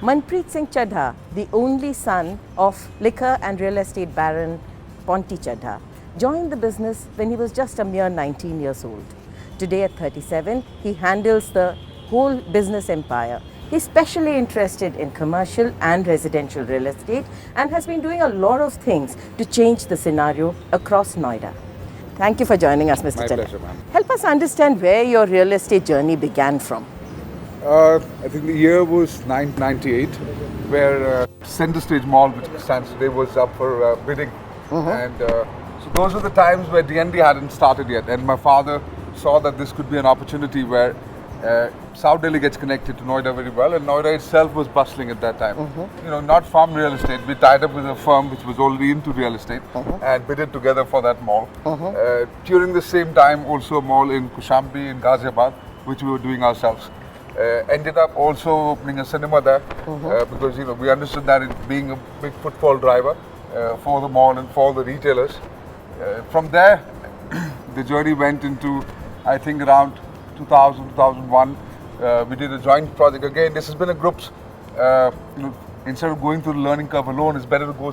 Manpreet Singh Chadha, the only son of liquor and real estate baron Ponty Chadha, joined the business when he was just a mere 19 years old. Today at 37, he handles the whole business empire. He's specially interested in commercial and residential real estate and has been doing a lot of things to change the scenario across Noida. Thank you for joining us, Mr. Chadha. My pleasure, ma'am. Help us understand where your real estate journey began from. I think the year was 1998, where Center Stage Mall, which stands today, was up for bidding. And so those were the times where DND hadn't started yet. And my father saw that this could be an opportunity where South Delhi gets connected to Noida very well, and Noida itself was bustling at that time. You know, not from real estate. We tied up with a firm which was already into real estate and bid it together for that mall. During the same time, also a mall in Kushambi in Ghaziabad, which we were doing ourselves. Ended up also opening a cinema there because we understood that it being a big footfall driver for the mall and for the retailers. From there, the journey went into, I think, around 2000, 2001. We did a joint project again. This has been a group's. Instead of going through the learning curve alone, it's better to go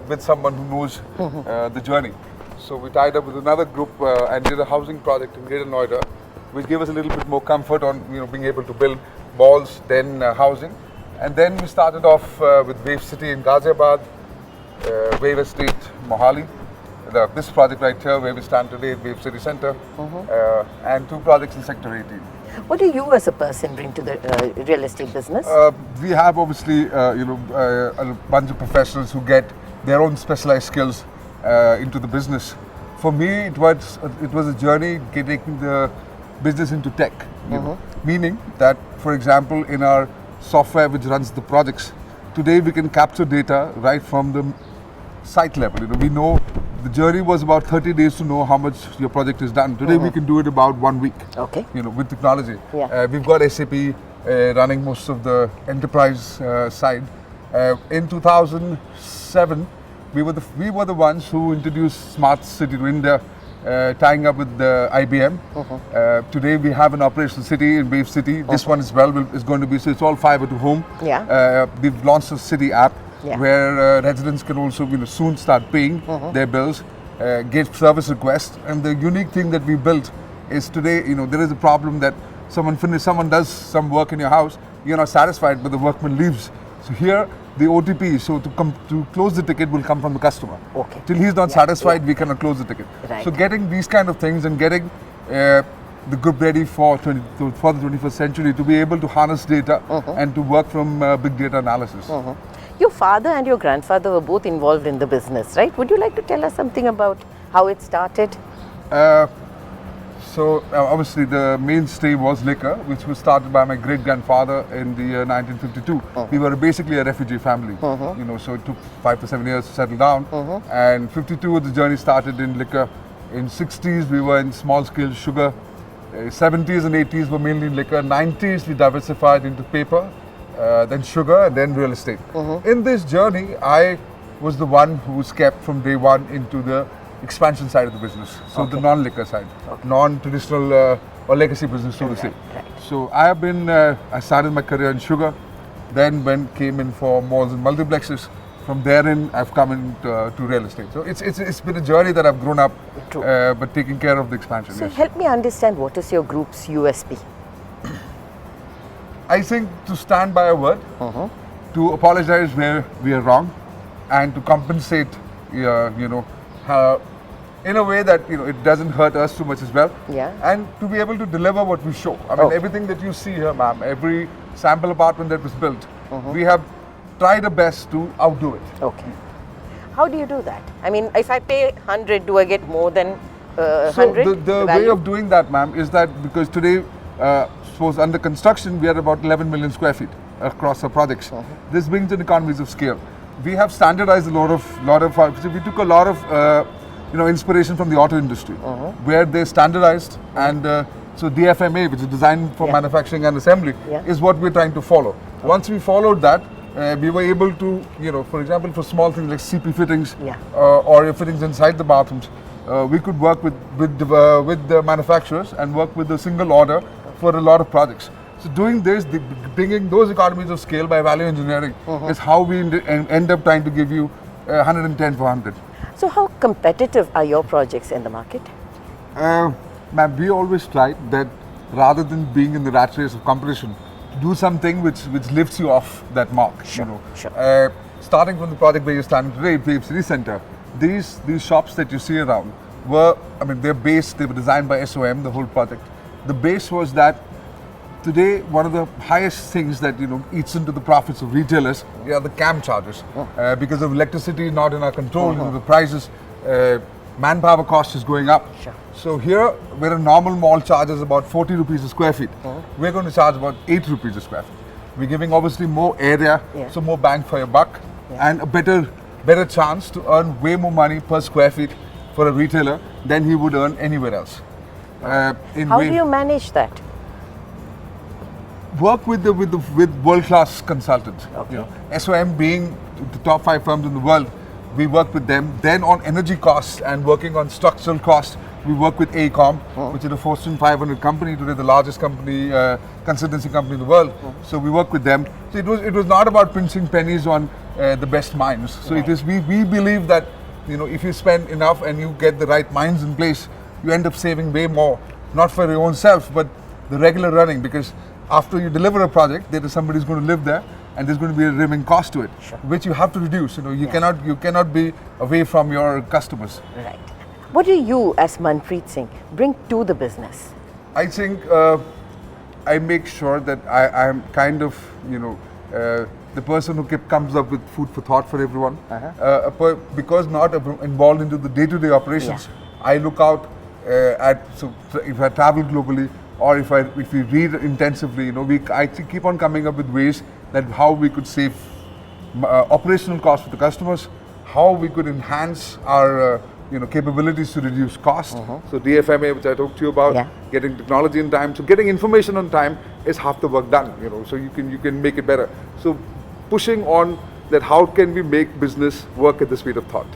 with someone who knows the journey. So we tied up with another group and did a housing project in Greater Noida, which gave us a little bit more comfort on being able to build malls, then housing. And then we started off with Wave City in Ghaziabad, Wave Estate, Mohali. This project right here, where we stand today, Wave City Centre, and 2 projects in Sector 18. What do you as a person bring to the real estate business? We have obviously a bunch of professionals who get their own specialized skills into the business. For me, it was a journey taking the business into tech, meaning that, for example, in our software which runs the projects, today we can capture data right from the site level. We know the journey was about 30 days to know how much your project is done. Today we can do it about 1 week. Okay. With technology. Yeah. We've got SAP running most of the enterprise side. In 2007, we were the ones who introduced Smart City to India, tying up with the IBM. Today we have an operational city in Wave City. This one as well is going to be, so it's all fiber to home. Yeah. We've launched a city app Yeah. where residents can also soon start paying their bills, get service requests. And the unique thing that we built is today, there is a problem that someone does some work in your house, you're not satisfied, but the workman leaves. So here, the OTP, so to close the ticket will come from the customer. Okay. Till he's not satisfied, we cannot close the ticket. Right. So getting these kind of things and getting the group ready for the 21st century to be able to harness data and to work from big data analysis. Your father and your grandfather were both involved in the business, right? Would you like to tell us something about how it started? So obviously the mainstay was liquor, which was started by my great-grandfather in the year 1952. We were basically a refugee family, so it took 5 to 7 years to settle down. And 52, the journey started in liquor. In 60s, we were in small-scale sugar. 70s and 80s were mainly in liquor. 90s, we diversified into paper, then sugar, and then real estate. In this journey, I was the one who was kept from day one into the expansion side of the business, so the non-liquor side, non-traditional or legacy business, so to say. Right. So I started my career in sugar, then came in for malls and multiplexes. From therein, I've come into to real estate. So it's been a journey that I've grown up, but taking care of the expansion. So yes. help me understand, what is your group's USP? I think to stand by a word, to apologize where we are wrong, and to compensate, in a way that it doesn't hurt us too much as well. Yeah. And to be able to deliver what we show. I mean, everything that you see here, ma'am, every sample apartment that was built, we have tried our best to outdo it. Okay. How do you do that? I mean, if I pay 100, do I get more than 100? So the way of doing that, ma'am, is that because today, suppose under construction, we are about 11 million square feet across our projects. This brings in economies of scale. We have standardized a lot of. So we took a lot of inspiration from the auto industry, where they standardized, and so DFMA, which is Design for Manufacturing and Assembly, is what we're trying to follow. Once we followed that, we were able to, for example, for small things like CP fittings or fittings inside the bathrooms, we could work with the manufacturers and work with a single order for a lot of projects. So doing this, bringing those economies of scale by value engineering is how we end up trying to give you 110 for 100. So how competitive are your projects in the market? Ma'am, we always try that rather than being in the rat race of competition, do something which lifts you off that mark. Sure, you know. sure. Starting from the project where you're standing today, Wave City Center, these shops that you see around were, I mean, they were designed by SOM, the whole project. The base was that today, one of the highest things that eats into the profits of retailers are the CAM charges. Because of electricity not in our control, the prices, manpower cost is going up. Sure. So here, where a normal mall charges about 40 rupees a square feet, we're going to charge about 8 rupees a square feet. We're giving obviously more area, so more bang for your buck, and a better chance to earn way more money per square feet for a retailer than he would earn anywhere else. How do you manage that? Work with world-class consultants. Okay. SOM being the top 5 firms in the world, we work with them. Then on energy costs and working on structural costs, we work with AECOM, which is a Fortune 500 company today, the largest company, consultancy company in the world. So we work with them. So it was not about pinching pennies on the best minds. So it is we believe that if you spend enough and you get the right minds in place, you end up saving way more, not for your own self, but the regular running, because after you deliver a project, there is somebody who's going to live there, and there's going to be a living cost to it, which you have to reduce. You cannot be away from your customers. Right. What do you, as Manpreet Singh, bring to the business? I think I make sure that I am kind of the person who comes up with food for thought for everyone. Because not involved into the day-to-day operations, I look out so if I travel globally, or if we read intensively, I keep on coming up with ways that how we could save operational costs for the customers, how we could enhance our capabilities to reduce cost. So DFMA, which I talked to you about, getting technology in time. So getting information on time is half the work done. So you can make it better. So pushing on that, how can we make business work at the speed of thought?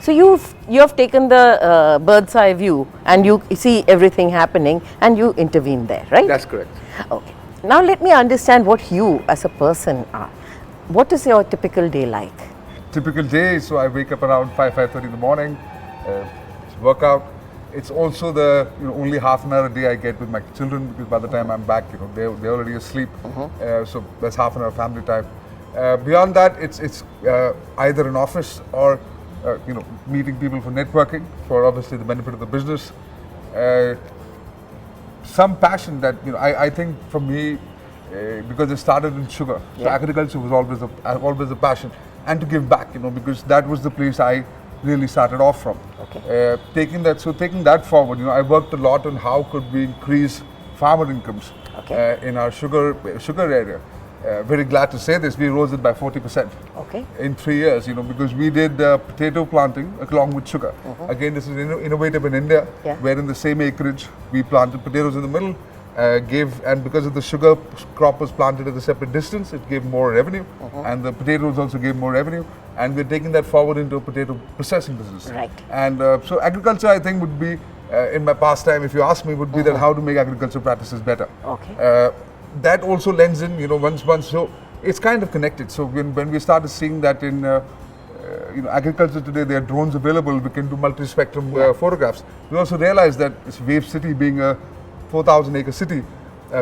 So you have taken the bird's eye view, and you see everything happening, and you intervene there, right? That's correct. Okay. Now let me understand what you as a person are. What is your typical day like? Typical day, so I wake up around 5:30 in the morning, work out. It's also the only half an hour a day I get with my children, because by the time I'm back, they're already asleep. So that's half an hour family time. Beyond that, it's either an office or meeting people for networking, for obviously the benefit of the business. Some passion that I think for me, because it started in sugar, so agriculture was always a passion, and to give back, because that was the place I really started off from. Okay. Taking that forward, I worked a lot on how could we increase farmer incomes in our sugar area. Very glad to say this, we rose it by 40% in 3 years, because we did potato planting along with sugar. Again, this is innovative in India, where in the same acreage we planted potatoes in the middle, and because of the sugar crop was planted at a separate distance, it gave more revenue, and the potatoes also gave more revenue, and we're taking that forward into a potato processing business. Right. And so agriculture, I think, would be, in my pastime, if you ask me, would be that how to make agriculture practices better. Okay. That also lends in, once, so it's kind of connected. So when we started seeing that in agriculture today, there are drones available, we can do multi-spectrum photographs. We also realized that this Wave City, being a 4,000-acre city,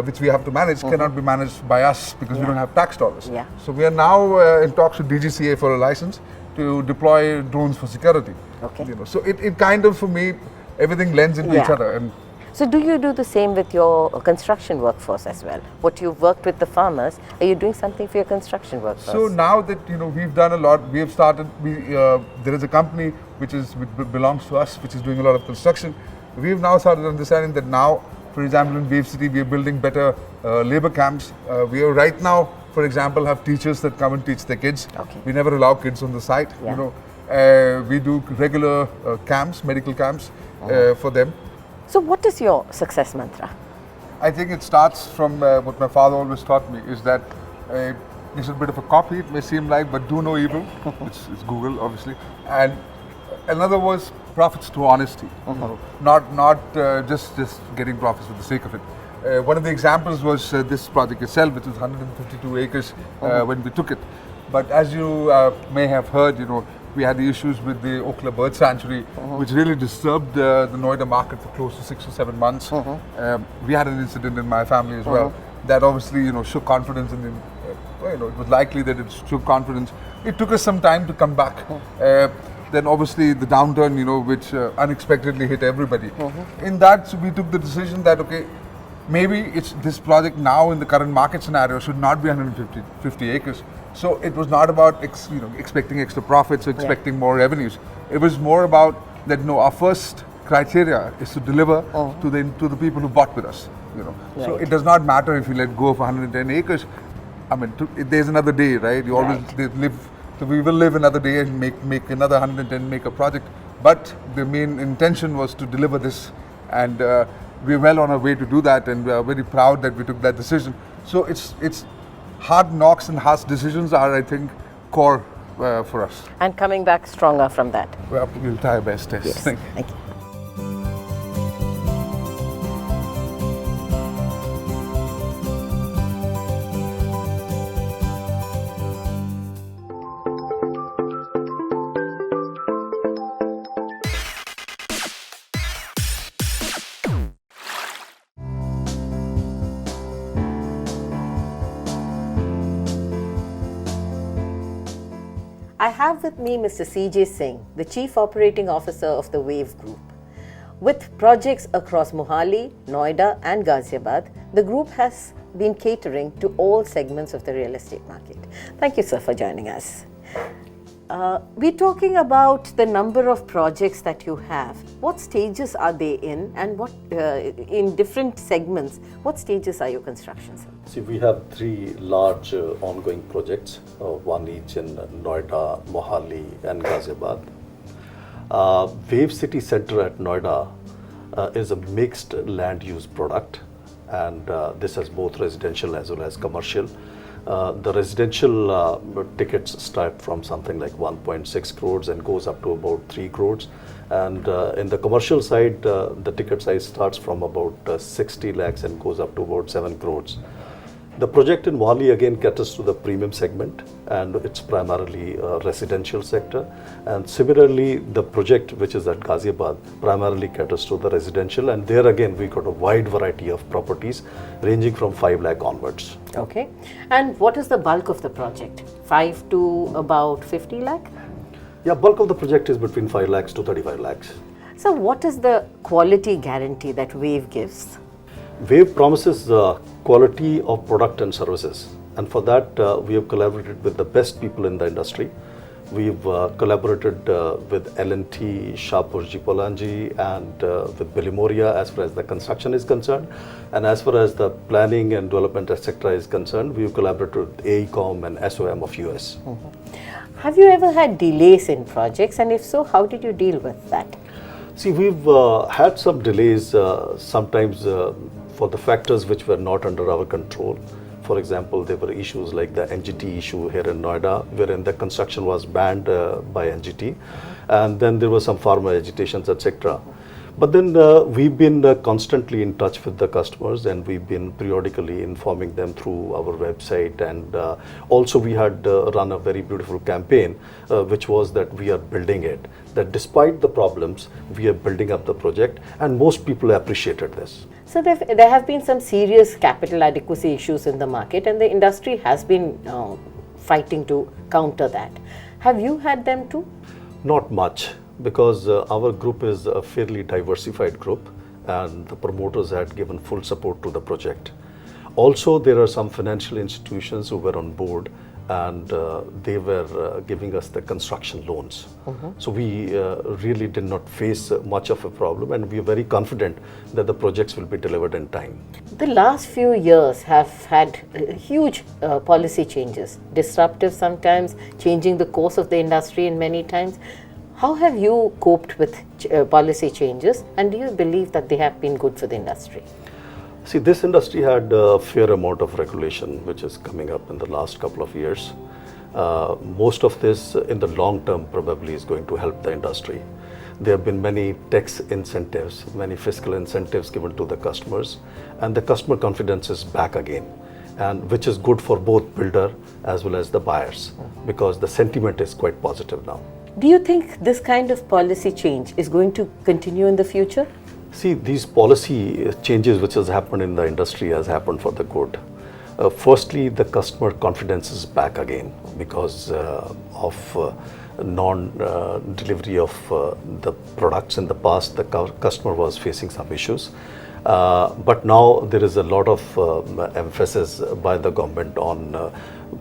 which we have to manage, cannot be managed by us because we don't have tax dollars. So we are now in talks with DGCA for a license to deploy drones for security. Okay. So it kind of, for me, everything lends into each other. And so do you do the same with your construction workforce as well? What you've worked with the farmers, are you doing something for your construction workforce? So now that we've done a lot, we have started. There is a company which belongs to us, which is doing a lot of construction. We've now started understanding that now, for example, in Wave City, we are building better labor camps. We are right now, for example, have teachers that come and teach their kids. We never allow kids on the site. We do regular camps, medical camps for them. So what is your success mantra? I think it starts from what my father always taught me, is that it's a bit of a copy, it may seem like, but do no evil. It's Google, obviously. And another was profits through honesty. Not just getting profits for the sake of it. One of the examples was this project itself, which was 152 acres when we took it. But as you may have heard, we had the issues with the Okla Bird Sanctuary, which really disturbed the Noida market for close to 6 or 7 months. We had an incident in my family as well that obviously, shook confidence in the, it was likely that it shook confidence. It took us some time to come back. Then obviously the downturn, which unexpectedly hit everybody. In that, so we took the decision that, okay, maybe this project now in the current market scenario should not be 150 acres. So it was not about expecting extra profits or expecting more revenues. It was more about that our first criteria is to deliver to the people who bought with us. So it does not matter if you let go of 110 acres. I mean, there's another day, right? You always live. So we will live another day and make another 110 acre project. But the main intention was to deliver this, and we're well on our way to do that, and we are very proud that we took that decision. So it's hard knocks and harsh decisions are, I think, core for us. And coming back stronger from that. Well, we'll try our best. Yes. Thank you. I have with me Mr. C.J. Singh, the Chief Operating Officer of the WAVE Group. With projects across Mohali, Noida and Ghaziabad, the group has been catering to all segments of the real estate market. Thank you, sir, for joining us. We're talking about the number of projects that you have. What stages are they in, and what in different segments, what stages are your constructions in? See, we have 3 large ongoing projects, one each in Noida, Mohali and Ghaziabad. Wave City Center at Noida is a mixed land use product, and this has both residential as well as commercial. The residential tickets start from something like 1.6 crores and goes up to about 3 crores. And in the commercial side, the ticket size starts from about 60 lakhs and goes up to about 7 crores. The project in Mohali again caters to the premium segment, and it's primarily a residential sector. And similarly, the project which is at Ghaziabad primarily caters to the residential, and there again we got a wide variety of properties ranging from 5 lakh onwards. Okay. And what is the bulk of the project? 5 to about 50 lakh? Yeah, bulk of the project is between 5 lakhs to 35 lakhs. So what is the quality guarantee that WAVE gives? WAVE promises quality of product and services, and for that we have collaborated with the best people in the industry. We've collaborated with L&T, Shahpurji Polanji and with Bilimoria as far as the construction is concerned, and as far as the planning and development etc. is concerned, we've collaborated with AECOM and SOM of US. Have you ever had delays in projects, and if so, how did you deal with that? See, we've had some delays sometimes for the factors which were not under our control. For example, there were issues like the NGT issue here in Noida, wherein the construction was banned by NGT, and then there were some farmer agitations, etc. But then we've been constantly in touch with the customers, and we've been periodically informing them through our website, and also we had run a very beautiful campaign which was that we are building it, that despite the problems we are building up the project, and most people appreciated this. So there have been some serious capital adequacy issues in the market, and the industry has been fighting to counter that. Have you had them too? Not much, because our group is a fairly diversified group, and the promoters had given full support to the project. Also, there are some financial institutions who were on board, and they were giving us the construction loans. So we really did not face much of a problem, and we are very confident that the projects will be delivered in time. The last few years have had huge policy changes, disruptive sometimes, changing the course of the industry in many times. How have you coped with policy changes, and do you believe that they have been good for the industry? See, this industry had a fair amount of regulation which is coming up in the last couple of years. Most of this in the long term probably is going to help the industry. there have been many tax incentives, many fiscal incentives given to the customers, and the customer confidence is back again, and which is good for both builder as well as the buyers, because the sentiment is quite positive now. Do you think this kind of policy change is going to continue in the future? See, these policy changes which has happened in the industry has happened for the good. Firstly, the customer confidence is back again because of non-delivery of the products in the past. The customer was facing some issues. But now there is a lot of emphasis by the government on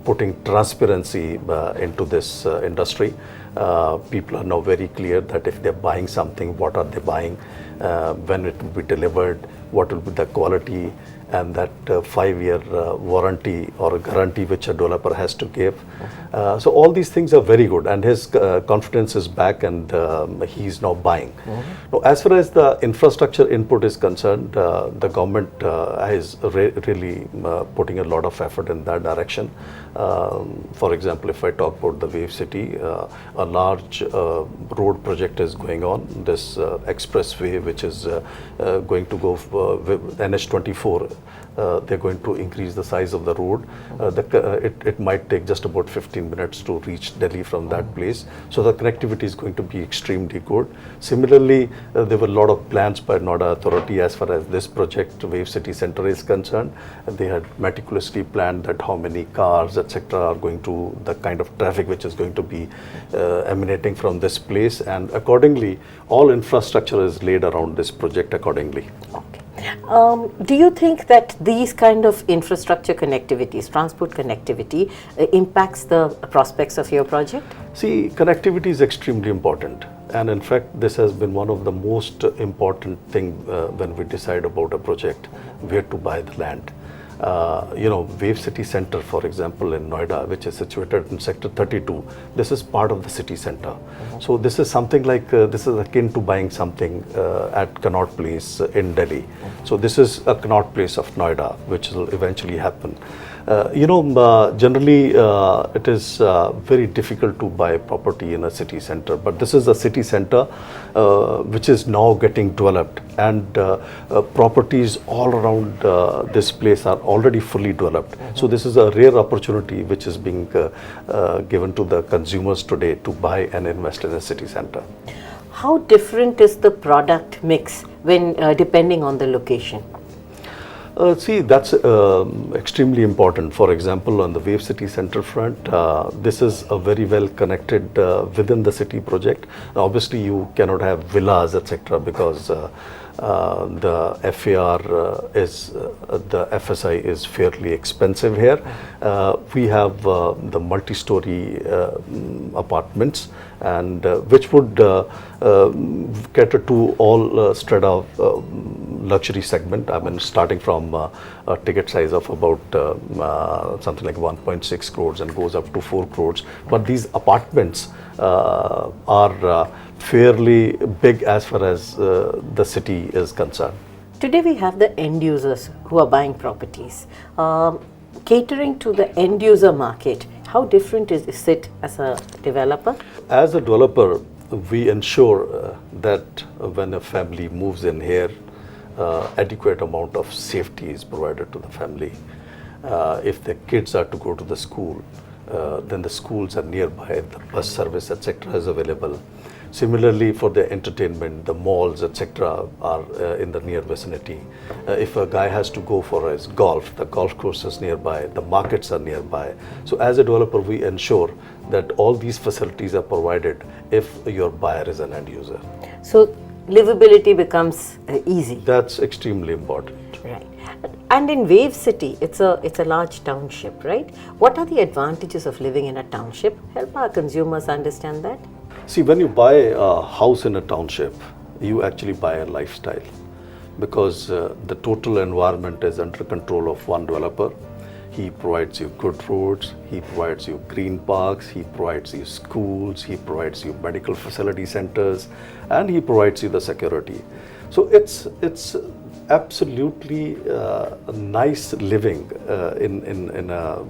putting transparency into this industry. People are now very clear that if they're buying something, what are they buying, when it will be delivered, what will be the quality, and that 5-year warranty or guarantee which a developer has to give. So all these things are very good, and his confidence is back, and he is now buying. Now, as far as the infrastructure input is concerned, the government is really putting a lot of effort in that direction. For example, if I talk about the Wave City, a large road project is going on, this expressway which is going to go NH24. They're going to increase the size of the road. It might take just about 15 minutes to reach Delhi from that place. So the connectivity is going to be extremely good. Similarly, there were a lot of plans by Noida Authority as far as this project, Wave City Centre, is concerned. They had meticulously planned that how many cars, etc., are going to, the kind of traffic which is going to be emanating from this place, and accordingly, all infrastructure is laid around this project accordingly. Okay. Do you think that these kind of infrastructure connectivities, transport connectivity, impacts the prospects of your project? See, connectivity is extremely important, and in fact this has been one of the most important thing when we decide about a project, where to buy the land. Wave City Centre, for example, in Noida, which is situated in Sector 32, this is part of the city centre. So this is something like, this is akin to buying something at Connaught Place in Delhi. So this is a Connaught Place of Noida, which will eventually happen. Generally it is very difficult to buy property in a city center, but this is a city center which is now getting developed, and properties all around this place are already fully developed. So this is a rare opportunity which is being given to the consumers today to buy and invest in a city center. How different is the product mix when depending on the location? See, that's extremely important. For example, on the Wave City Centre front, this is a very well connected within the city project. Now, obviously, you cannot have villas, etc., because the FAR is, the FSI is fairly expensive here. We have the multi-story apartments, and which would cater to all strata luxury segment. I mean, starting from a ticket size of about something like 1.6 crores and goes up to 4 crores. But these apartments are fairly big as far as the city is concerned. Today we have the end users who are buying properties. Catering to the end user market, how different is it as a developer? As a developer, we ensure that when a family moves in here, adequate amount of safety is provided to the family. If the kids are to go to the school, then the schools are nearby, the bus service, etc., is available. Similarly, for the entertainment, the malls, etc., are in the near vicinity. If a guy has to go for his golf, the golf course is nearby, the markets are nearby. So as a developer, we ensure that all these facilities are provided if your buyer is an end user. So livability becomes easy. That's extremely important. Right. And in Wave City, it's a large township, right? What are the advantages of living in a township? Help our consumers understand that. See, when you buy a house in a township, you actually buy a lifestyle, because the total environment is under control of one developer. He provides you good roads, he provides you green parks, he provides you schools, he provides you medical facility centers, and he provides you the security. So it's absolutely nice living in a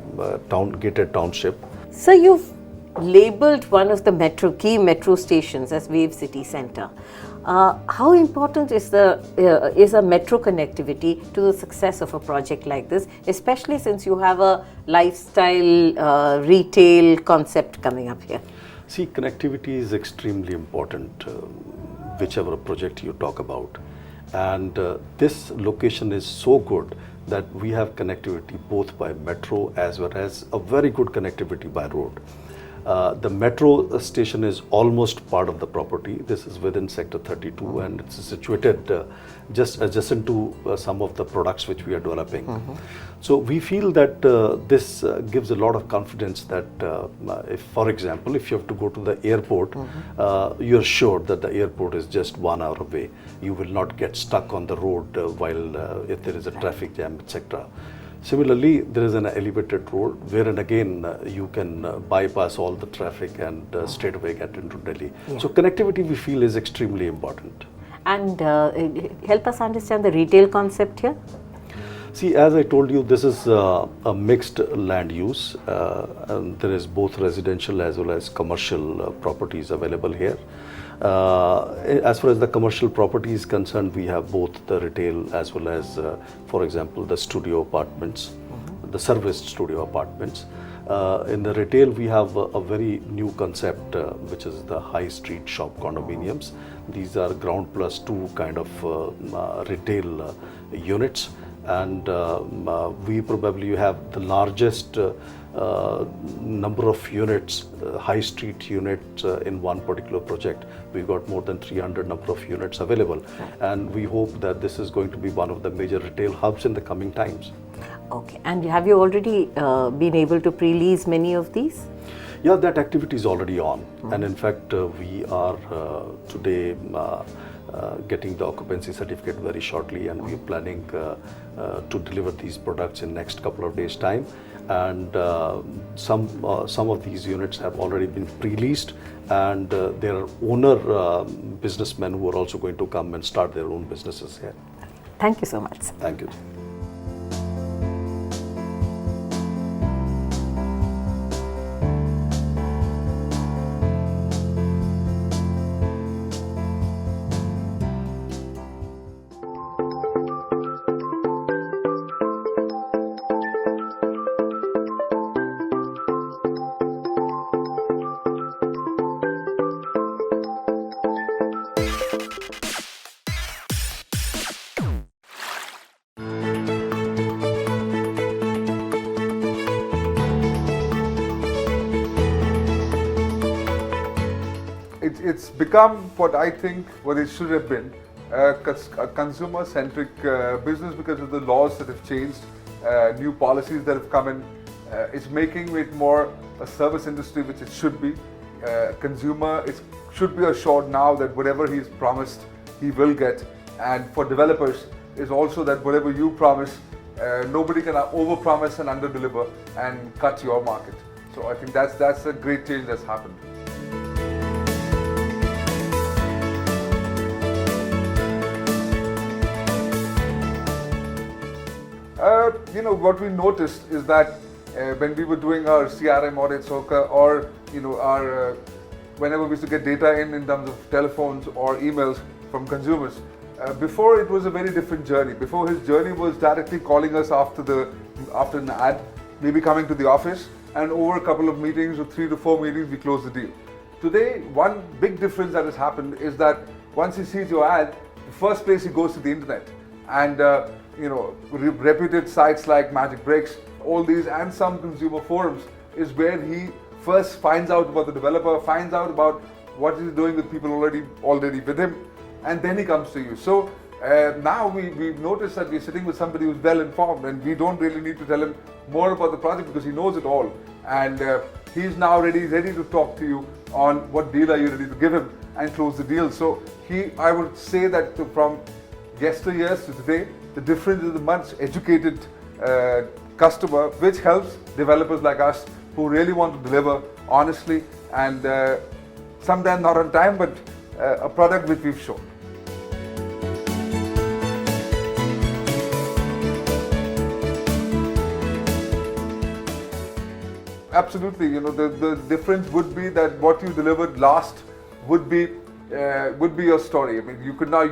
gated township. So you've labeled one of the key metro stations as Wave City Centre. How important is a metro connectivity to the success of a project like this, especially since you have a lifestyle retail concept coming up here? See, connectivity is extremely important, whichever project you talk about. And this location is so good that we have connectivity both by metro as well as a very good connectivity by road. The metro station is almost part of the property. This is within Sector 32 and it's situated just adjacent to some of the products which we are developing. So we feel that this gives a lot of confidence that if, for example, if you have to go to the airport, you're sure that the airport is just 1 hour away. You will not get stuck on the road while if there is a traffic jam, etc. Similarly, there is an elevated road wherein again you can bypass all the traffic and straight away get into Delhi. Yeah. So connectivity we feel is extremely important. And help us understand the retail concept here. See, as I told you, this is a mixed land use and there is both residential as well as commercial properties available here. As far as the commercial property is concerned, we have both the retail as well as, for example, the studio apartments, the serviced studio apartments. In the retail, we have a very new concept, which is the high street shop condominiums. These are ground plus 2 kind of retail units. And we probably have the largest number of units, high street units in one particular project. We've got more than 300 number of units available, and we hope that this is going to be one of the major retail hubs in the coming times. Okay, and have you already been able to pre-lease many of these? Yeah, that activity is already on, and in fact we are today getting the occupancy certificate very shortly, and we are planning to deliver these products in next couple of days time. And some of these units have already been pre-leased, and there are owner businessmen who are also going to come and start their own businesses here. Thank you so much. Thank you. It's become what I think what it should have been, a consumer-centric business because of the laws that have changed, new policies that have come in. It's making it more a service industry, which it should be. Consumer should be assured now that whatever he's promised, he will get. And for developers, is also that whatever you promise, nobody can over-promise and under-deliver and cut your market. So I think that's a great change that's happened. What we noticed is that when we were doing our CRM audits or our whenever we used to get data in terms of telephones or emails from consumers, before it was a very different journey. Before, his journey was directly calling us after an ad, maybe coming to the office, and over a couple of meetings or 3 to 4 meetings we close the deal. Today, one big difference that has happened is that once he sees your ad, the first place he goes to the internet, and reputed sites like Magic Bricks, all these, and some consumer forums is where he first finds out about the developer, finds out about what he's doing with people already with him, and then he comes to you. So now we've noticed that we're sitting with somebody who's well informed, and we don't really need to tell him more about the project because he knows it all, and he's now ready to talk to you on what deal are you ready to give him and close the deal. So I would say that from yesteryears to today, the difference is a much educated customer, which helps developers like us who really want to deliver honestly and sometimes not on time, but a product which we've shown. absolutely. The difference would be that what you delivered last would be your story. I mean, you cannot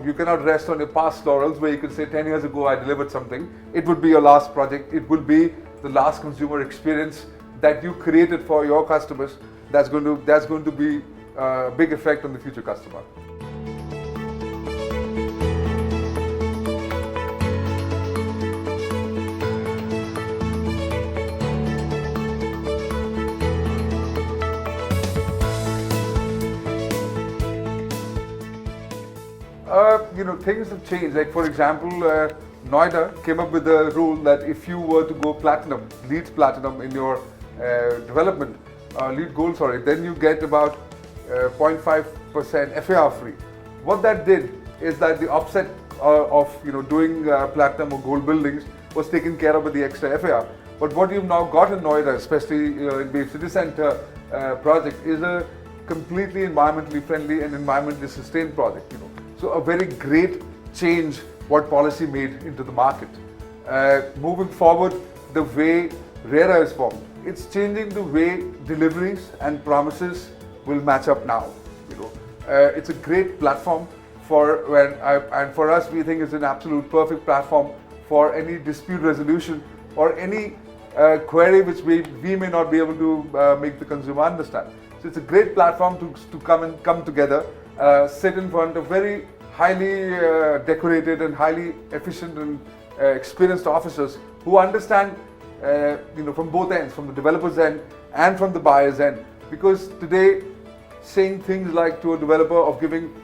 you cannot rest on your past laurels where you can say 10 years ago I delivered something. It would be your last project. It will be the last consumer experience that you created for your customers. That's going to be a big effect on the future customer. Things have changed. Like, for example, Noida came up with a rule that if you were to go platinum, LEED platinum in your development, LEED gold, sorry, then you get about 0.5% FAR free. What that did is that the offset of doing platinum or gold buildings was taken care of with the extra FAR. But what you've now got in Noida, especially in Wave City Centre project, is a completely environmentally friendly and environmentally sustained project. So a very great change what policy made into the market. Moving forward, the way RERA is formed, it's changing the way deliveries and promises will match up now. It's a great platform and for us, we think it's an absolute perfect platform for any dispute resolution or any query which we may not be able to make the consumer understand. So it's a great platform to come together, sit in front of very highly decorated and highly efficient and experienced officers who understand from both ends, from the developer's end and from the buyer's end. Because today, saying things like to a developer of giving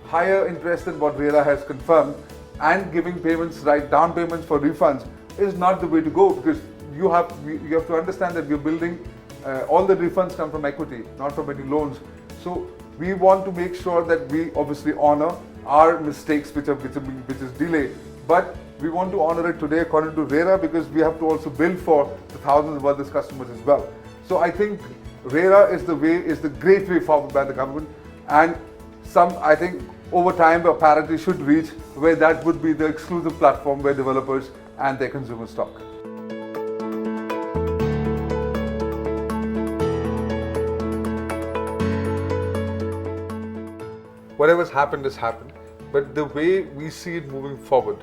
higher interest than what RERA has confirmed and giving payments, right, down payments for refunds is not the way to go, because you have to understand that we're building, all the refunds come from equity, not from any loans. So we want to make sure that we obviously honor our mistakes which is delay, but we want to honor it today according to RERA, because we have to also build for the thousands of other customers as well. So I think RERA is the great way forward by the government, and I think over time a parity should reach where that would be the exclusive platform where developers and their consumers talk. Whatever's happened has happened, but the way we see it moving forward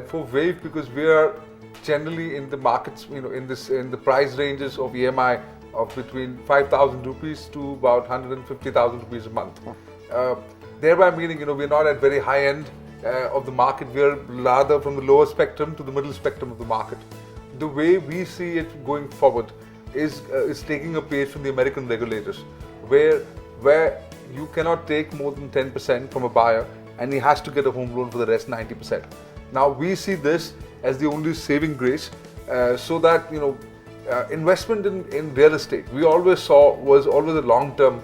for Wave, because we are generally in the markets, in the price ranges of EMI of between 5,000 rupees to about 150,000 rupees a month. Thereby meaning, we're not at very high end of the market. We're rather from the lower spectrum to the middle spectrum of the market. The way we see it going forward is taking a page from the American regulators, where you cannot take more than 10% from a buyer and he has to get a home loan for the rest 90%. Now we see this as the only saving grace, so that investment in real estate we always saw was always a long-term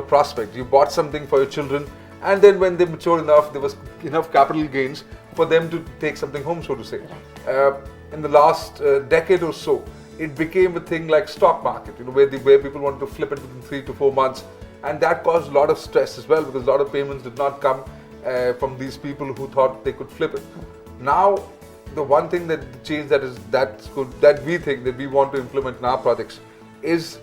prospect. You bought something for your children, and then when they mature enough, there was enough capital gains for them to take something home, so to say. In the last decade or so, it became a thing like stock market, where people wanted to flip it within 3 to 4 months. And that caused a lot of stress as well, because a lot of payments did not come from these people who thought they could flip it. Now, the one thing that changed that's good, that we think that we want to implement in our projects is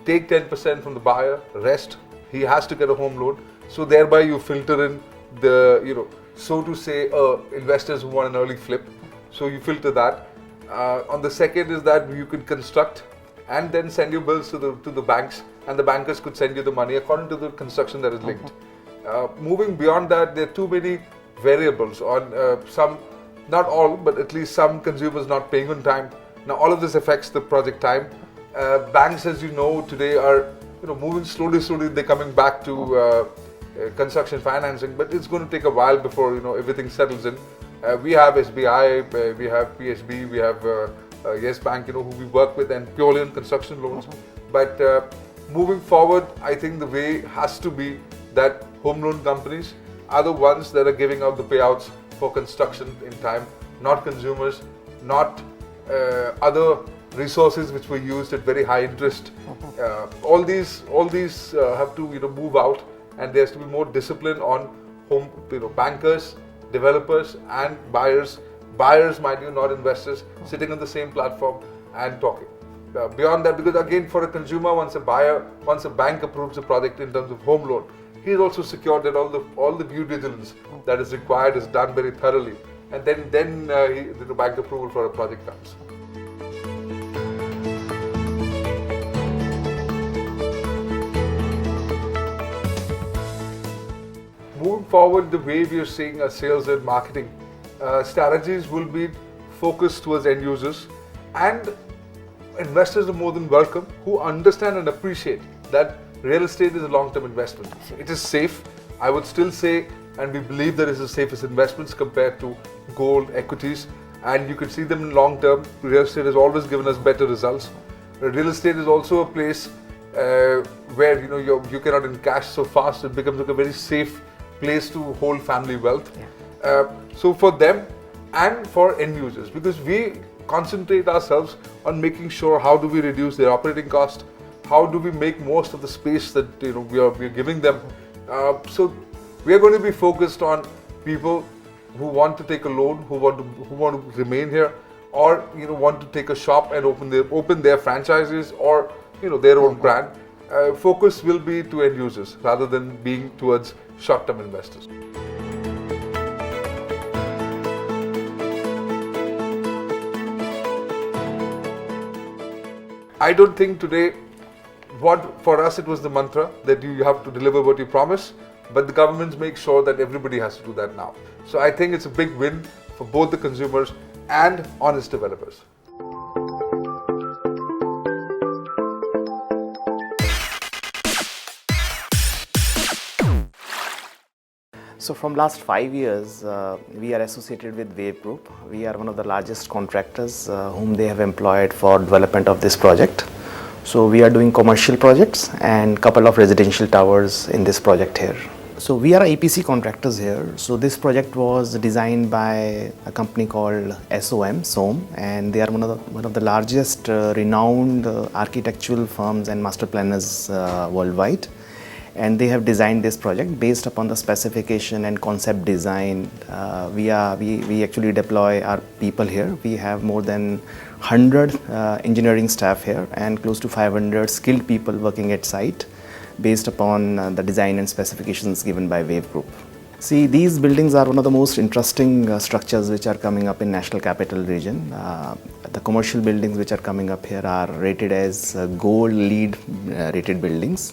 take 10% from the buyer, rest he has to get a home loan. So thereby you filter in the so to say investors who want an early flip. So you filter that. On the second is that you could construct and then send your bills to the banks, and the bankers could send you the money according to the construction that is linked. Moving beyond that, there are too many variables on some, not all, but at least some consumers not paying on time. Now all of this affects the project time. Banks, as you know, today are moving slowly, they're coming back to construction financing, but it's going to take a while before everything settles in. We have SBI, we have PSB, we have Yes Bank, who we work with, and purely on construction loans. But moving forward, I think the way has to be that home loan companies are the ones that are giving out the payouts for construction in time, not consumers, not other resources which were used at very high interest. All these have to move out, and there has to be more discipline on bankers, developers, and buyers buyers, mind you, not investors, sitting on the same platform and talking. Beyond that, because again, for a consumer, once a bank approves a project in terms of home loan, he's also secured that all the due diligence that is required is done very thoroughly, and then the bank approval for a project comes. Moving forward, the way we are seeing our sales and marketing strategies will be focused towards end users, and investors are more than welcome who understand and appreciate that real estate is a long-term investment. It is safe, I would still say, and we believe that it is the safest investments compared to gold, equities, and you can see them in long term. Real estate has always given us better results. Real estate is also a place where you cannot encash so fast. It becomes like a very safe place to hold family wealth. So for them and for end users, because we concentrate ourselves on making sure how do we reduce their operating cost, how do we make most of the space that we are giving them. So we are going to be focused on people who want to take a loan, who want to remain here, or want to take a shop and open their franchises or their own brand. Focus will be to end users rather than being towards short-term investors. I don't think today, for us it was the mantra that you have to deliver what you promise, but the governments make sure that everybody has to do that now. So I think it's a big win for both the consumers and honest developers. So from last 5 years, we are associated with Wave Group. We are one of the largest contractors whom they have employed for development of this project. So we are doing commercial projects and couple of residential towers in this project here. So we are EPC contractors here. So this project was designed by a company called SOM, and they are one of the largest renowned architectural firms and master planners worldwide. And they have designed this project based upon the specification and concept design. We actually deploy our people here. We have more than 100 engineering staff here and close to 500 skilled people working at site based upon the design and specifications given by Wave Group. See, these buildings are one of the most interesting structures which are coming up in National Capital Region. The commercial buildings which are coming up here are rated as gold LEED rated buildings.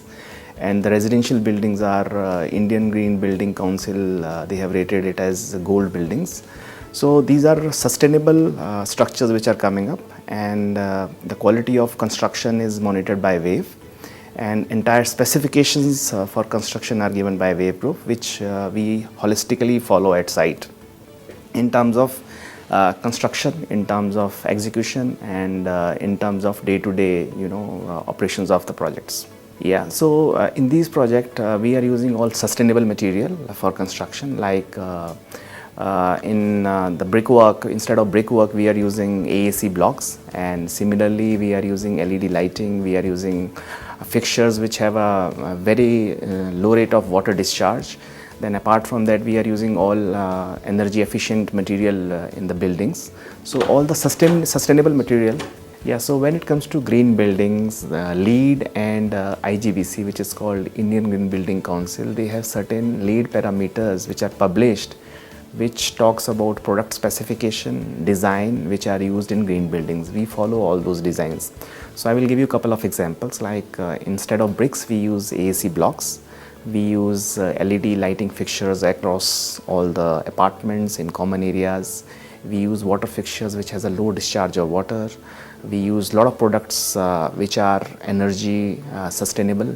And the residential buildings are Indian Green Building Council, they have rated it as gold buildings. So these are sustainable structures which are coming up, and the quality of construction is monitored by Wave, and entire specifications for construction are given by Wave Group, which we holistically follow at site in terms of construction, in terms of execution, and in terms of day-to-day operations of the projects. Yeah, so in these projects, we are using all sustainable material for construction, like in the brickwork, instead of brickwork, we are using AAC blocks, and similarly, we are using LED lighting, we are using fixtures which have a very low rate of water discharge. Then apart from that, we are using all energy efficient material in the buildings. So all the sustainable material. Yeah, so when it comes to green buildings, LEED and IGBC, which is called Indian Green Building Council, they have certain LEED parameters which are published, which talks about product specification, design, which are used in green buildings. We follow all those designs. So I will give you a couple of examples, like instead of bricks, we use AAC blocks. We use LED lighting fixtures across all the apartments in common areas. We use water fixtures which has a low discharge of water. We use a lot of products which are energy sustainable.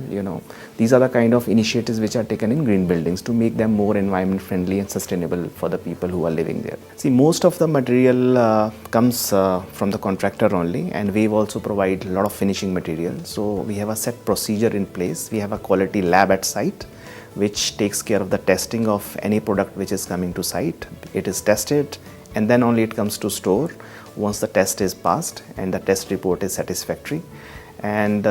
These are the kind of initiatives which are taken in green buildings to make them more environment friendly and sustainable for the people who are living there. See, most of the material comes from the contractor only, and we also provide a lot of finishing material. So we have a set procedure in place. We have a quality lab at site which takes care of the testing of any product which is coming to site. It is tested, and then only it comes to store once the test is passed and the test report is satisfactory. And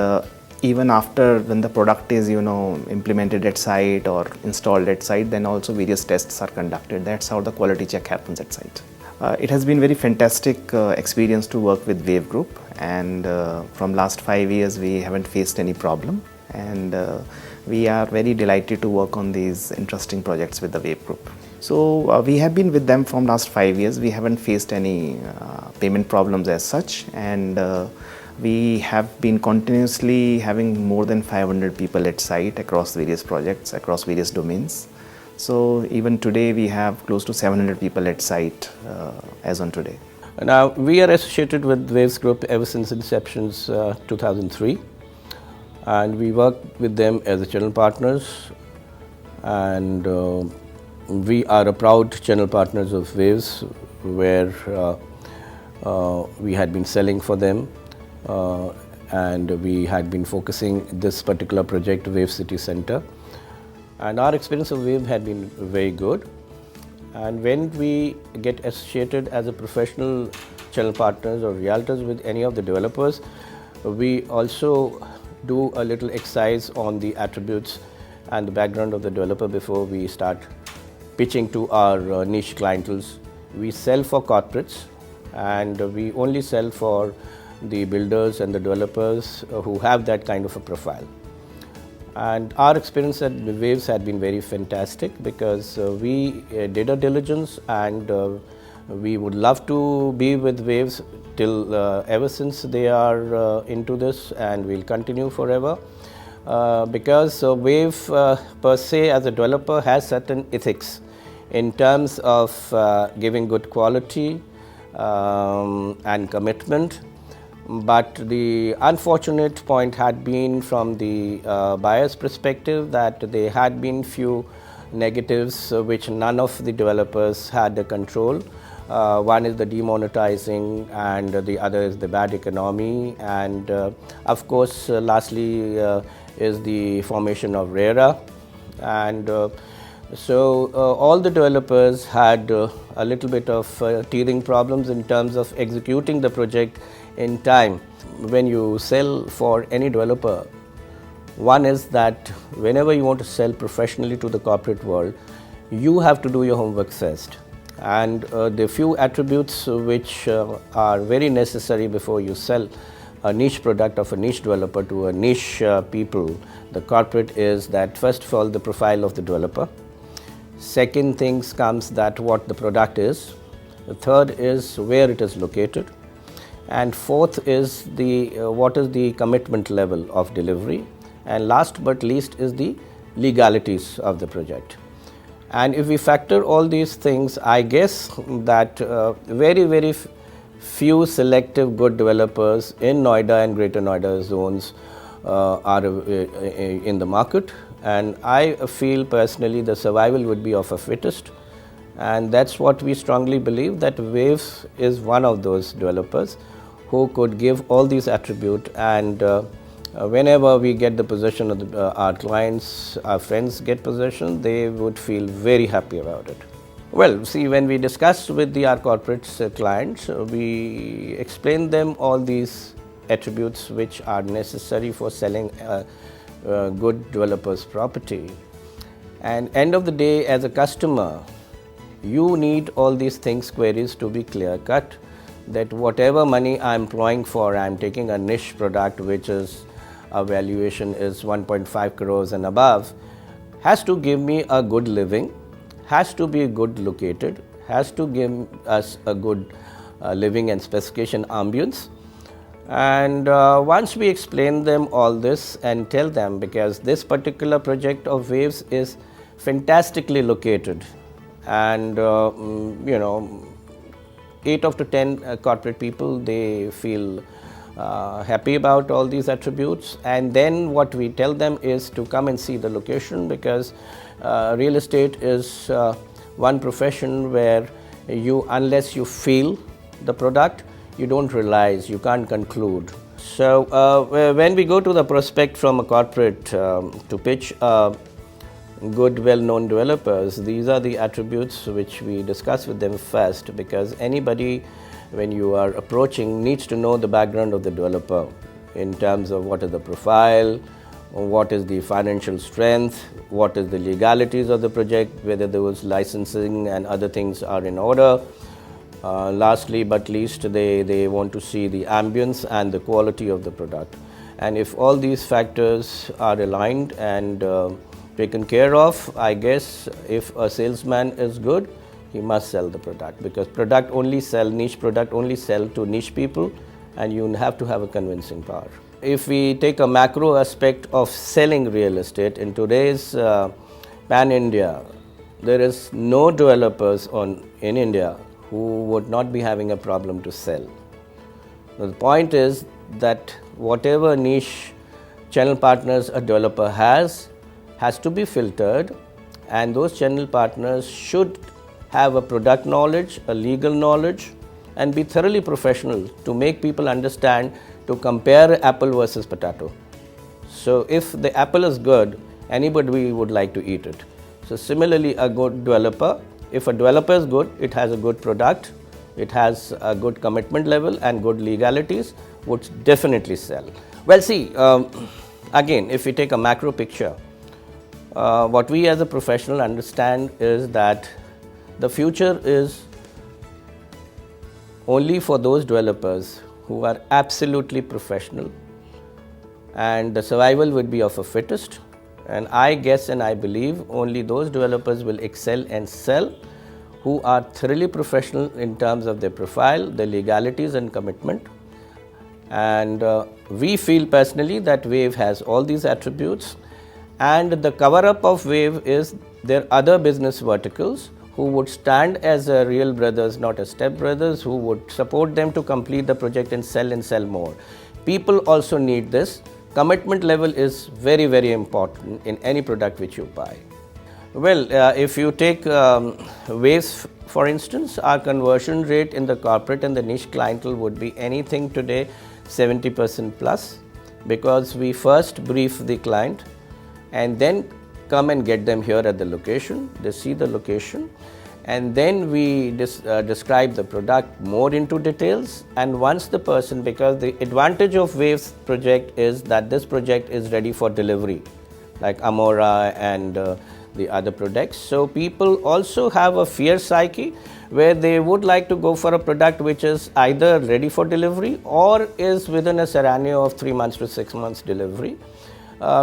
even after, when the product is implemented at site or installed at site, then also various tests are conducted. That's how the quality check happens at site. It has been very fantastic experience to work with Wave Group, and from last 5 years we haven't faced any problem, and we are very delighted to work on these interesting projects with the Wave Group. So we have been with them from last 5 years. We haven't faced any payment problems as such, and we have been continuously having more than 500 people at site across various projects, across various domains. So even today we have close to 700 people at site as on today. Now we are associated with Waves Group ever since inception 2003, and we work with them as a channel partners, and we are a proud channel partners of Waves, where we had been selling for them, and we had been focusing this particular project, Wave City Center. And our experience of Wave had been very good. And when we get associated as a professional channel partners or realtors with any of the developers, we also do a little exercise on the attributes and the background of the developer before we start pitching to our niche clientele. We sell for corporates, and we only sell for the builders and the developers who have that kind of a profile. And our experience at Waves had been very fantastic, because we did a diligence, and we would love to be with Waves till ever since they are into this, and we'll continue forever, because Wave per se as a developer has certain ethics in terms of giving good quality and commitment. But the unfortunate point had been from the buyer's perspective that there had been few negatives which none of the developers had the control. One is the demonetizing, and the other is the bad economy, and of course lastly is the formation of RERA. And so all the developers had a little bit of teething problems in terms of executing the project in time. When you sell for any developer, one is that whenever you want to sell professionally to the corporate world, you have to do your homework first. And the few attributes which are very necessary before you sell a niche product of a niche developer to a niche people, the corporate, is that first of all the profile of the developer. Second things comes that what the product is. The third is where it is located. And fourth is the what is the commitment level of delivery, and last but least is the legalities of the project. And if we factor all these things, I guess that very few selective good developers in Noida and Greater Noida zones are in the market, and I feel personally the survival would be of a fittest, and that's what we strongly believe, that Waves is one of those developers who could give all these attributes, and whenever we get the possession of our clients, our friends get possession, they would feel very happy about it. Well, see, when we discuss with our corporate clients, we explain them all these attributes which are necessary for selling good developer's property. And end of the day, as a customer, you need all these things, queries to be clear cut, that whatever money I am employing for, I am taking a niche product which is a valuation is 1.5 crores and above, has to give me a good living, has to be good located, has to give us a good living and specification ambience. And once we explain them all this and tell them, because this particular project of Waves is fantastically located, and 8 out of 10 corporate people, they feel happy about all these attributes. And then what we tell them is to come and see the location, because real estate is one profession where you, unless you feel the product, you don't realize, you can't conclude. So when we go to the prospect from a corporate to pitch good well-known developers, these are the attributes which we discuss with them first, because anybody, when you are approaching, needs to know the background of the developer in terms of what is the profile, what is the financial strength, what is the legalities of the project, whether those licensing and other things are in order, Lastly but least, they want to see the ambience and the quality of the product. And if all these factors are aligned and taken care of, I guess if a salesman is good, he must sell the product, because niche product only sell to niche people, and you have to have a convincing power. If we take a macro aspect of selling real estate in today's pan-India, there is no developers in India who would not be having a problem to sell. Now, the point is that whatever niche channel partners a developer has to be filtered, and those channel partners should have a product knowledge, a legal knowledge, and be thoroughly professional to make people understand, to compare apple versus potato. So if the apple is good, anybody would like to eat it. So similarly, a good developer, if a developer is good, it has a good product, it has a good commitment level and good legalities, would definitely sell. Well, see, again, if we take a macro picture, what we as a professional understand is that the future is only for those developers who are absolutely professional, and the survival would be of a fittest. And I guess and I believe only those developers will excel and sell who are thoroughly professional in terms of their profile, their legalities and commitment. And we feel personally that Wave has all these attributes, and the cover up of Wave is their other business verticals who would stand as real brothers, not as step brothers, who would support them to complete the project and sell more. People also need this. Commitment level is very, very important in any product which you buy. Well, if you take Waves, for instance, our conversion rate in the corporate and the niche clientele would be anything today 70% plus, because we first brief the client and then come and get them here at the location. They see the location, and then we describe the product more into details. And once the person, because the advantage of Waves project is that this project is ready for delivery, like Amora and the other products. So people also have a fear psyche where they would like to go for a product which is either ready for delivery or is within a scenario of 3 months to 6 months delivery.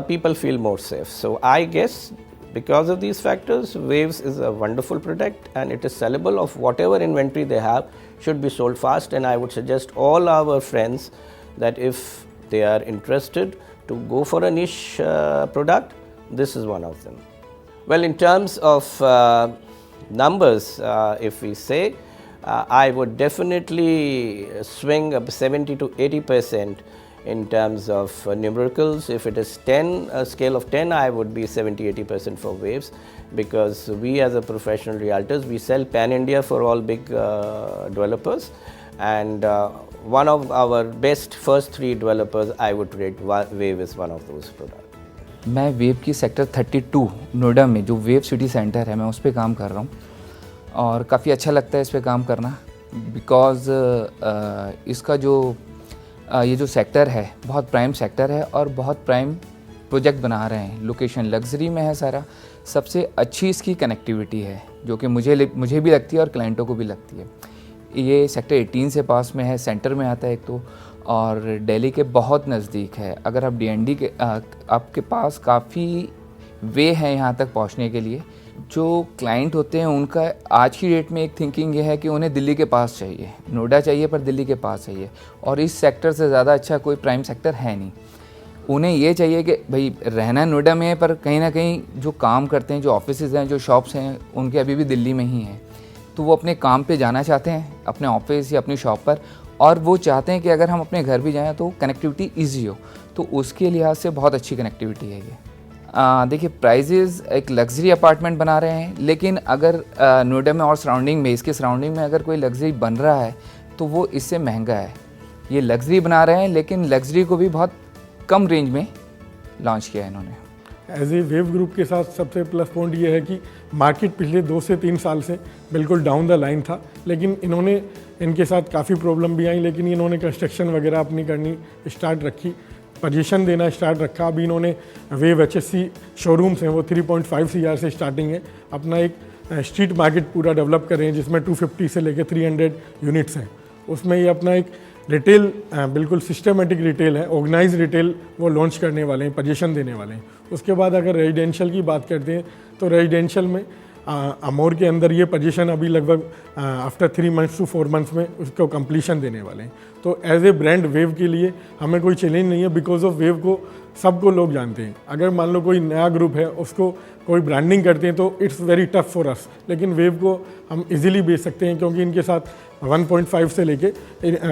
People feel more safe. So I guess because of these factors, Waves is a wonderful product, and it is sellable. Of whatever inventory they have should be sold fast. And I would suggest all our friends that if they are interested to go for a niche product, this is one of them. Well, in terms of numbers, if we say, I would definitely swing up 70 to 80% in terms of numericals. If it is 10, a scale of 10, I would be 70-80% for Waves, because we as a professional realtors, we sell pan-India for all big developers, and one of our best first 3 developers, I would rate Wave is one of those products. मैं wave की sector 32 Noida में जो wave city centre है, मैं उस पर काम कर रहा हूँ और काफ़ी अच्छा लगता है इस पर काम करना, बिकॉज़ इसका जो ये जो सेक्टर है बहुत प्राइम सेक्टर है और बहुत प्राइम प्रोजेक्ट बना रहे हैं। लोकेशन लग्जरी में है सारा। सबसे अच्छी इसकी कनेक्टिविटी है जो कि मुझे भी लगती है और क्लाइंटों को भी लगती है। ये सेक्टर 18 से पास में है, सेंटर में आता है एक तो, और दिल्ली के बहुत नज़दीक है। अगर आप DND के आपके पास काफ़ी वे हैं यहाँ तक पहुँचने के लिए। जो क्लाइंट होते हैं उनका आज की डेट में एक थिंकिंग ये है कि उन्हें दिल्ली के पास चाहिए, नोएडा चाहिए पर दिल्ली के पास चाहिए, और इस सेक्टर से ज़्यादा अच्छा कोई प्राइम सेक्टर है नहीं। उन्हें ये चाहिए कि भाई रहना नोएडा में है पर कहीं ना कहीं जो काम करते हैं, जो ऑफिसेज हैं, जो शॉप्स हैं, उनके अभी भी दिल्ली में ही हैं। तो वो अपने काम पे जाना चाहते हैं, अपने ऑफिस या अपनी शॉप पर, और वो चाहते हैं कि अगर हम अपने घर भी जाएँ तो कनेक्टिविटी ईजी हो। तो उसके लिहाज से बहुत अच्छी कनेक्टिविटी है ये। देखिए, प्राइजेज़ एक लग्जरी अपार्टमेंट बना रहे हैं, लेकिन अगर नोएडा में और सराउंडिंग में, इसके सराउंडिंग में अगर कोई लग्जरी बन रहा है तो वो इससे महंगा है। ये लग्जरी बना रहे हैं, लेकिन लग्जरी को भी बहुत कम रेंज में लॉन्च किया है इन्होंने। एज ए वेव ग्रुप के साथ सबसे प्लस पॉइंट ये है कि मार्केट पिछले 2 से 3 साल से बिल्कुल डाउन द लाइन था, लेकिन इनके साथ काफ़ी प्रॉब्लम भी आई, लेकिन इन्होंने कंस्ट्रक्शन वगैरह अपनी करनी स्टार्ट रखी, पोजीशन देना स्टार्ट रखा। अभी इन्होंने वेव HSC शोरूम्स हैं वो 3.5 CR से स्टार्टिंग है। अपना एक स्ट्रीट मार्केट पूरा डेवलप कर रहे हैं जिसमें 250 से लेकर 300 यूनिट्स हैं। उसमें ये अपना एक रिटेल बिल्कुल सिस्टमेटिक रिटेल है, ऑर्गेनाइज रिटेल वो लॉन्च करने वाले हैं, पोजीशन देने वाले हैं। उसके बाद अगर रेजिडेंशियल की बात करते हैं तो रेजिडेंशियल में अमोर के अंदर ये पोजीशन अभी लगभग आफ्टर 3 मंथ्स टू 4 मंथ्स में उसको कंप्लीशन देने वाले हैं। तो एज ए ब्रांड वेव के लिए हमें कोई चैलेंज नहीं है, बिकॉज ऑफ वेव को सबको लोग जानते हैं। अगर मान लो कोई नया ग्रुप है उसको कोई ब्रांडिंग करते हैं तो it's very tough for us, लेकिन वेव को हम इजीली बेच सकते हैं क्योंकि इनके साथ 1.5 से लेके,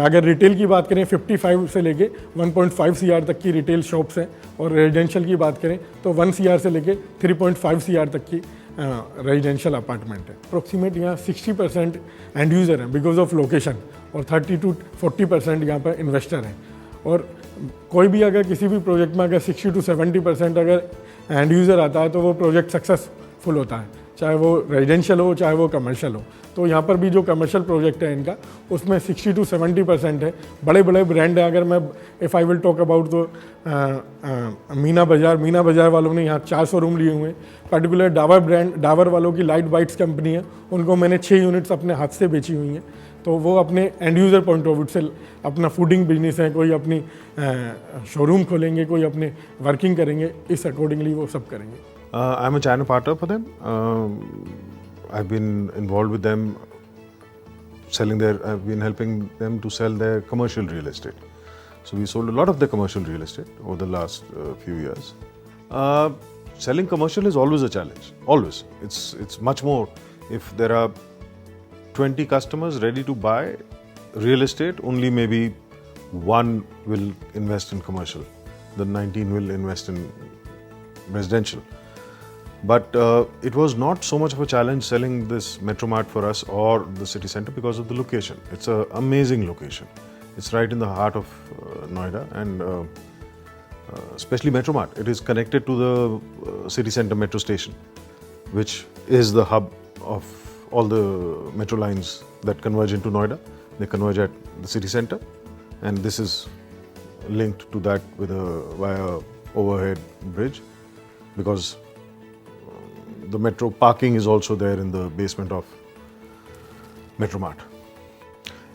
अगर रिटेल की बात करें 55 से लेके 1.5 CR तक की रिटेल शॉप्स हैं, और रेजिडेंशियल की बात करें तो 1 CR से लेके 3.5 CR तक की रेजिडेंशियल अपार्टमेंट है। अप्रोक्सीमेट यहाँ 60% एंड यूज़र हैं बिकॉज ऑफ लोकेशन, और 30 to 40% यहाँ पर इन्वेस्टर हैं। और कोई भी अगर किसी भी प्रोजेक्ट में अगर 60 to 70% अगर एंड यूज़र आता है तो वो प्रोजेक्ट सक्सेसफुल होता है, चाहे वो रेजिडेंशियल हो चाहे वो कमर्शियल हो। तो यहाँ पर भी जो कमर्शियल प्रोजेक्ट है इनका, उसमें 60 to 70% है। बड़े बड़े ब्रांड है, अगर मैं if I will talk about तो मीना बाज़ार वालों ने यहाँ 400 रूम लिए हुए हैं। पर्टिकुलर डाबर ब्रांड, डाबर वालों की लाइट बाइट्स कंपनी है, उनको मैंने 6 यूनिट्स अपने हाथ से बेची हुई हैं। तो वो अपने end user point of view से अपना फूडिंग बिजनेस है, कोई अपनी शोरूम खोलेंगे, कोई अपने वर्किंग करेंगे, इस अकॉर्डिंगली वो सब करेंगे। I'm a channel partner for them. I've been involved with them I've been helping them to sell their commercial real estate. So we sold a lot of the commercial real estate over the last few years. Selling commercial is always a challenge, always. It's much more if there are 20 customers ready to buy real estate, only maybe one will invest in commercial, the 19 will invest in residential. But it was not so much of a challenge selling this Metromart for us or the city center because of the location. It's an amazing location. It's right in the heart of Noida, and especially Metromart. It is connected to the city center metro station, which is the hub of all the metro lines that converge into Noida. They converge at the city center, and this is linked to that with via overhead bridge, because the metro parking is also there in the basement of Metromart.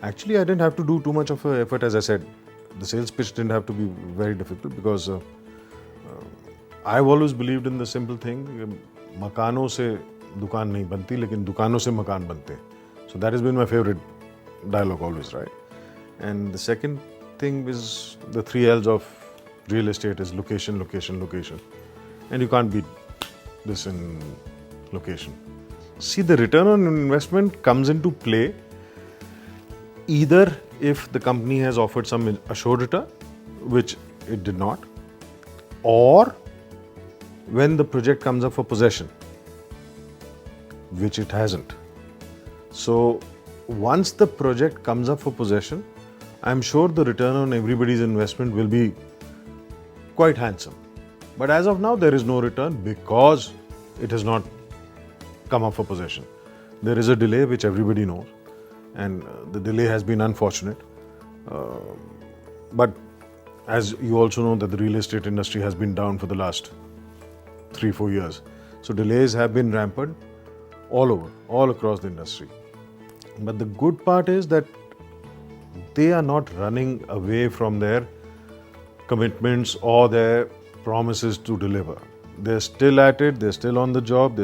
Actually, I didn't have to do too much of an effort. As I said, the sales pitch didn't have to be very difficult, because I've always believed in the simple thing: मकानों से दुकान नहीं बनती, लेकिन दुकानों से मकान बनते हैं. So that has been my favorite dialogue always, right? And the second thing is the 3 L's of real estate is location, location, location, and you can't beat this in location. See, the return on investment comes into play either if the company has offered some assured return, which it did not, or when the project comes up for possession, which it hasn't. So once the project comes up for possession, I'm sure the return on everybody's investment will be quite handsome. But as of now, there is no return because it has not come up for possession. There is a delay which everybody knows, and the delay has been unfortunate. But as you also know that the real estate industry has been down for the last 3-4 years. So delays have been rampant all over, all across the industry. But the good part is that they are not running away from their commitments or their promises to deliver. They're still at it, they're still on the job,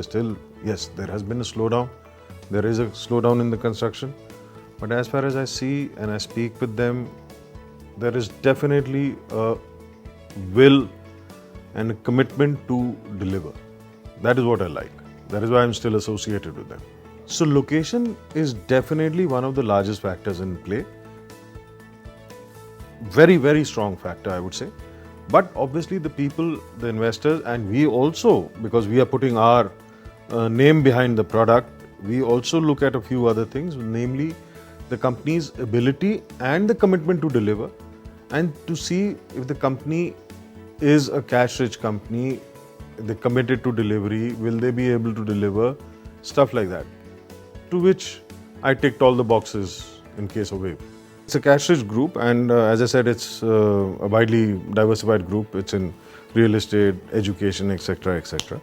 yes, there has been a slowdown. There is a slowdown in the construction. But as far as I see and I speak with them, there is definitely a will and a commitment to deliver. That is what I like. That is why I'm still associated with them. So location is definitely one of the largest factors in play. Very, very strong factor, I would say. But obviously the people, the investors, and we also, because we are putting our name behind the product, we also look at a few other things, namely the company's ability and the commitment to deliver, and to see if the company is a cash-rich company, they're committed to delivery, will they be able to deliver, stuff like that. To which I ticked all the boxes in case of Wave. It's a cash-rich group, and as I said, it's a widely diversified group. It's in real estate, education, etc., etc.